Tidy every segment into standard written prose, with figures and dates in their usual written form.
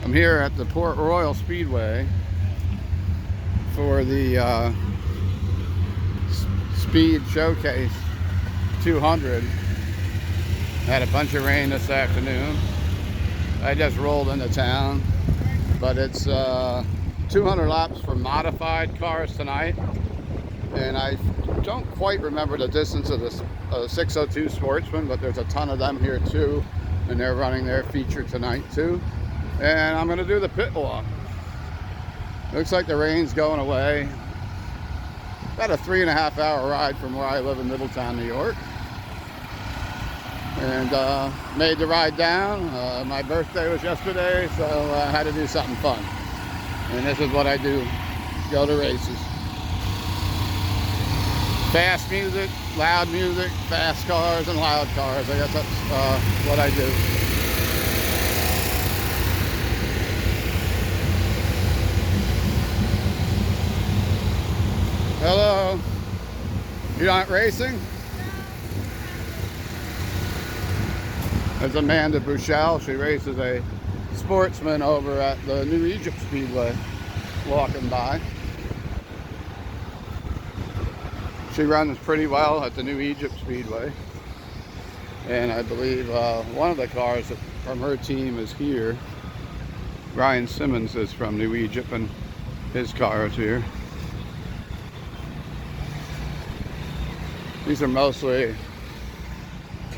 I'm here at the Port Royal Speedway for the Speed Showcase 200. Had a bunch of rain this afternoon. I just rolled into town, but it's 200 laps for modified cars tonight, and I don't quite remember the distance of the 602 Sportsman, but there's a ton of them here too, and they're running their feature tonight too. And I'm gonna do the pit walk. Looks like the rain's going away. About a 3.5 hour ride from where I live in Middletown, New York. And made the ride down. My birthday was yesterday, so I had to do something fun. And this is what I do, go to races. Fast music, loud music, fast cars and loud cars. I guess that's what I do. Hello. You aren't racing? There's Amanda Bouchelle. She races a Sportsman over at the New Egypt Speedway, walking by. She runs pretty well at the New Egypt Speedway. And I believe one of the cars from her team is here. Ryan Simmons is from New Egypt, and his car is here. These are mostly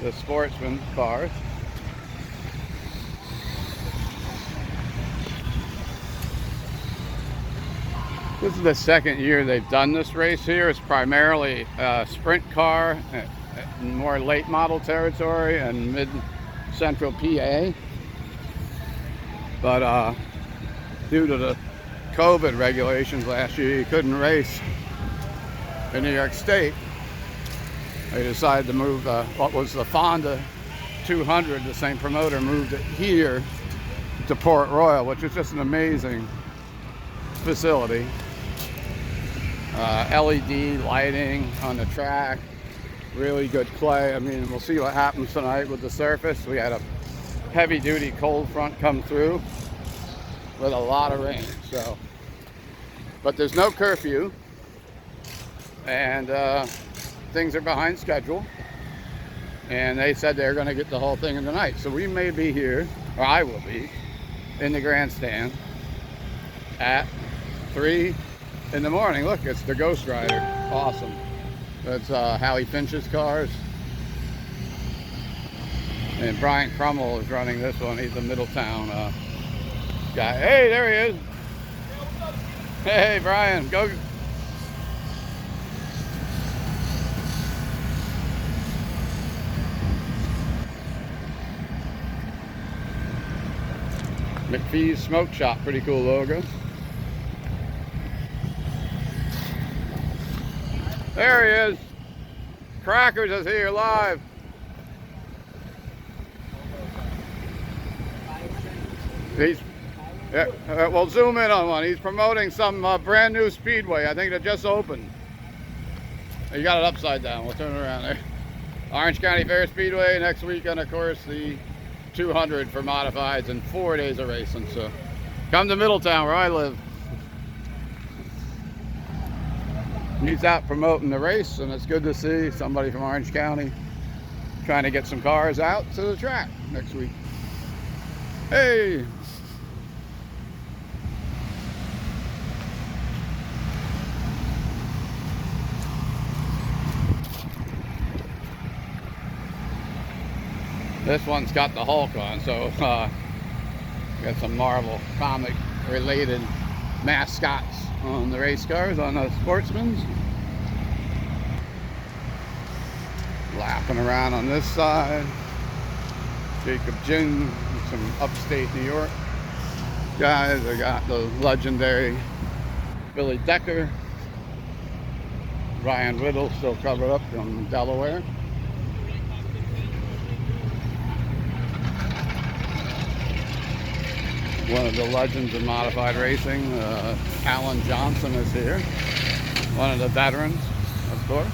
the Sportsman cars. This is the second year they've done this race here. It's primarily a sprint car, more late model territory and mid-central PA. But due to the COVID regulations last year, you couldn't race in New York State. They decided to move what was the Fonda 200, the same promoter moved it here to Port Royal, which is just an amazing facility. LED lighting on the track, really good clay. I mean, we'll see what happens tonight with the surface. We had a heavy duty cold front come through with a lot of rain, so, but there's no curfew, and things are behind schedule, and they said they're going to get the whole thing in the night. So we may be here, or I will be, in the grandstand at 3 in the morning. Look, it's the Ghost Rider. Awesome. That's Hallie Finch's cars. And Brian Crummell is running this one. He's a Middletown guy. Hey, there he is. Hey, Brian, go. McPhee's Smoke Shop, pretty cool logo. There he is. Crackers is here live. We'll zoom in on one. He's promoting some brand new Speedway. I think that just opened. You got it upside down. We'll turn it around there. Orange County Fair Speedway next weekend, of course, the 200 for modifieds and 4 days of racing. So come to Middletown where I live. He's out promoting the race, and it's good to see somebody from Orange County trying to get some cars out to the track next week. Hey! This one's got the Hulk on, so got some Marvel comic related mascots on the race cars, on the Sportsmans. Lapping around on this side. Jacob Ginn, some upstate New York guys. I got the legendary Billy Decker. Ryan Whittle, still covered up from Delaware. One of the legends of modified racing, Alan Johnson, is here. One of the veterans, of course.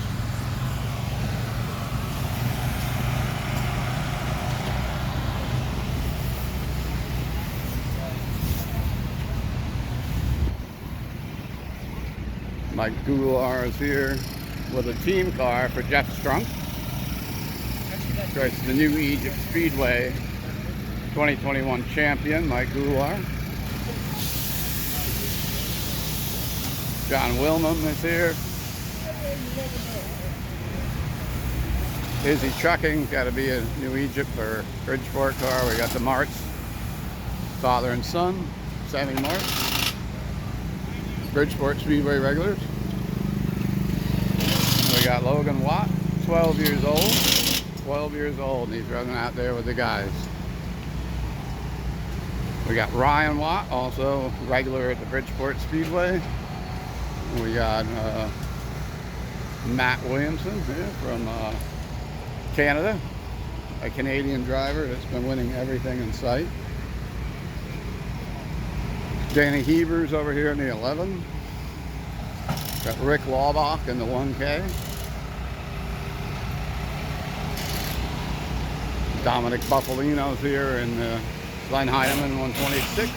Mike Goulart is here with a team car for Jeff Strunk. Of course, the new Egypt Speedway 2021 champion, Mike Goulart. John Wilman is here. Izzy Trucking, got to be a New Egypt or Bridgeport car. We got the Marts, father and son, Sammy Marts. Bridgeport Speedway regulars. We got Logan Watt, 12 years old. 12 years old, and he's running out there with the guys. We got Ryan Watt, also regular at the Bridgeport Speedway. We got Matt Williamson here from Canada, a Canadian driver that's been winning everything in sight. Danny Hebers over here in the 11. Got Rick Laubach in the 1K. Dominic Buffalino's here in the Glenn Heinemann 126.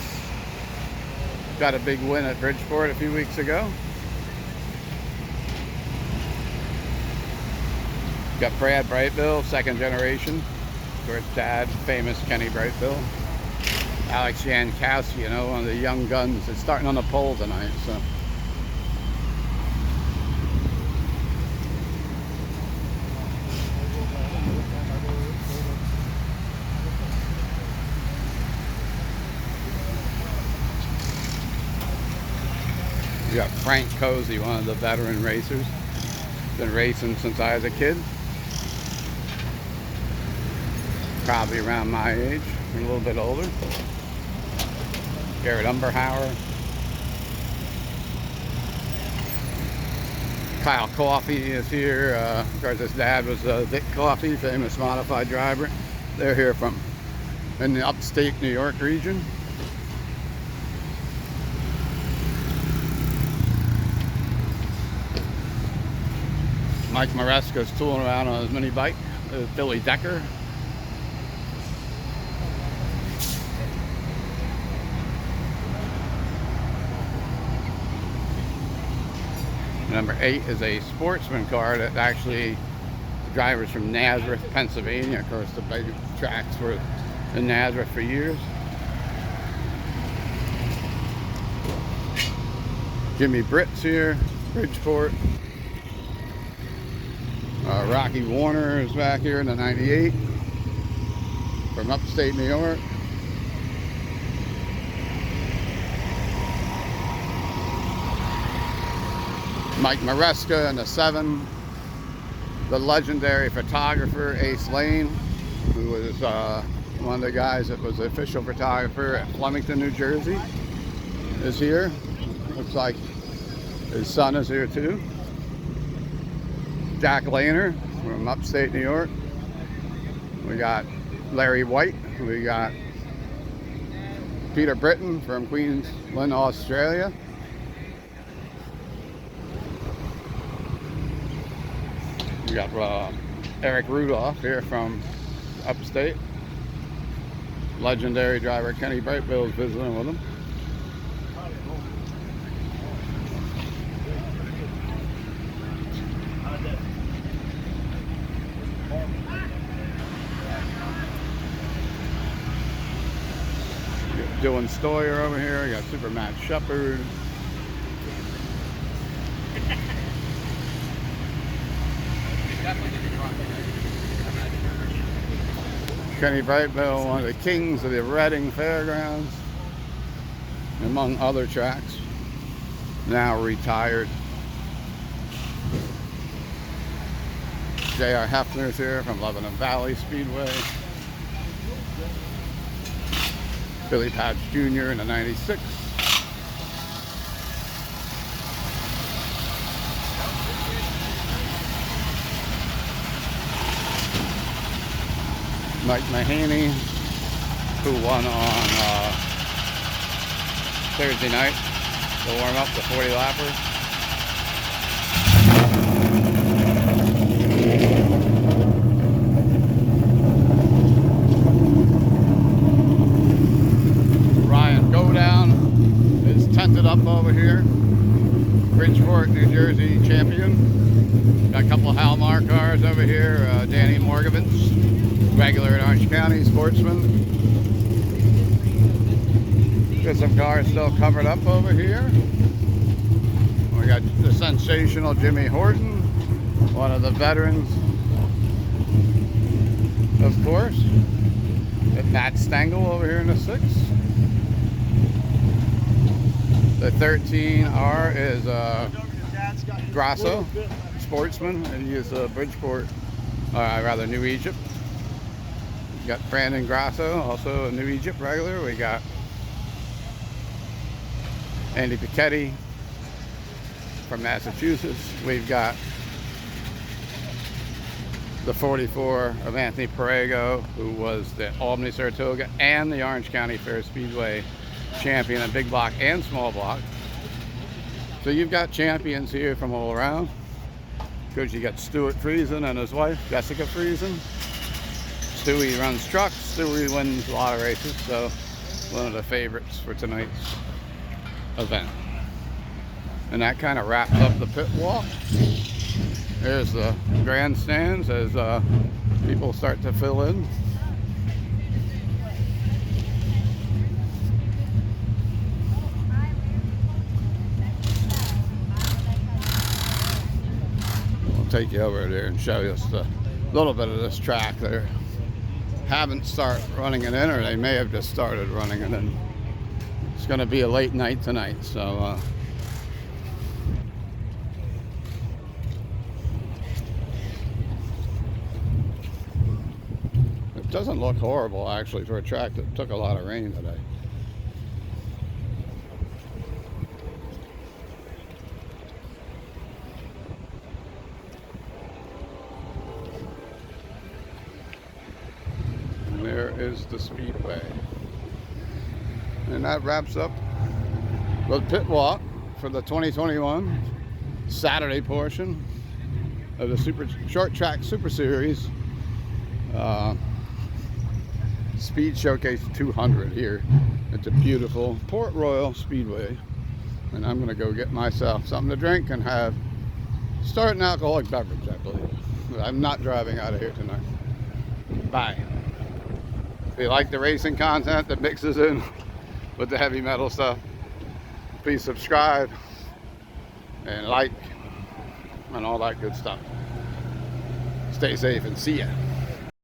Got a big win at Bridgeport a few weeks ago. Got Brad Brightbill, second generation. Of course, dad, famous Kenny Brightbill. Alex Jankowski, you know, one of the young guns. It's starting on the pole tonight, so. We got Frank Cozy, one of the veteran racers. Been racing since I was a kid. Probably around my age, a little bit older. Garrett Umberhauer. Kyle Coffey is here. Of course, his dad was Vic Coffey, famous modified driver. They're here from in the upstate New York region. Mike Maresca's tooling around on his mini bike. There's Billy Decker. Number 8 is a sportsman car that actually drivers from Nazareth, Pennsylvania. Of course, the big tracks were in Nazareth for years. Jimmy Britt's here, Bridgeport. Rocky Warner is back here in the 98 from upstate New York. Mike Maresca in the 7. The legendary photographer Ace Lane, who was one of the guys that was the official photographer at Flemington, New Jersey, is here. Looks like his son is here too. Jack Lehner from upstate New York. We got Larry White. We got Peter Britton from Queensland, Australia. We got Eric Rudolph here from upstate. Legendary driver Kenny Brightbill is visiting with him. Dylan Stoyer over here. We got Super Matt Shepard. Kenny Brightbill, one of the kings of the Reading Fairgrounds, among other tracks. Now retired. J.R. Hefner's here from Lebanon Valley Speedway. Billy Patch Jr. in the 96. Mike Mahaney, who won on Thursday night to warm up the 40 lapper. Ryan Godown is tented up over here. Bridgeport, New Jersey champion. Got a couple of Halmar cars over here. Danny Morgovitz, regular in Orange County, sportsman. Got some cars still covered up over here. We got the sensational Jimmy Horton, one of the veterans, of course. Got Matt Stengel over here in the 6. The 13R is Grasso, sportsman, and he is Bridgeport, rather New Egypt. We got Brandon Grasso, also a New Egypt regular. We got Andy Pichetti from Massachusetts. We've got the 44 of Anthony Perego, who was the Albany, Saratoga, and the Orange County Fair Speedway champion in big block and small block. So you've got champions here from all around. Of course, you got Stuart Friesen and his wife, Jessica Friesen. Stewie runs trucks. Stewie wins a lot of races, so one of the favorites for tonight's event. And that kind of wraps up the pit walk. There's the grandstands as people start to fill in. I'll take you over there and show you just a little bit of this track. They haven't started running it in, or they may have just started running it in. It's going to be a late night tonight, so it doesn't look horrible actually for a track that took a lot of rain today. And there is the Speedway. And that wraps up the pit walk for the 2021 Saturday portion of the Short Track Super Series Speed Showcase 200 here at the beautiful Port Royal Speedway. And I'm gonna go get myself something to drink and start an alcoholic beverage, I believe. I'm not driving out of here tonight. Bye. If you like the racing content that mixes in with the heavy metal stuff, please subscribe and like and all that good stuff. Stay safe and see ya.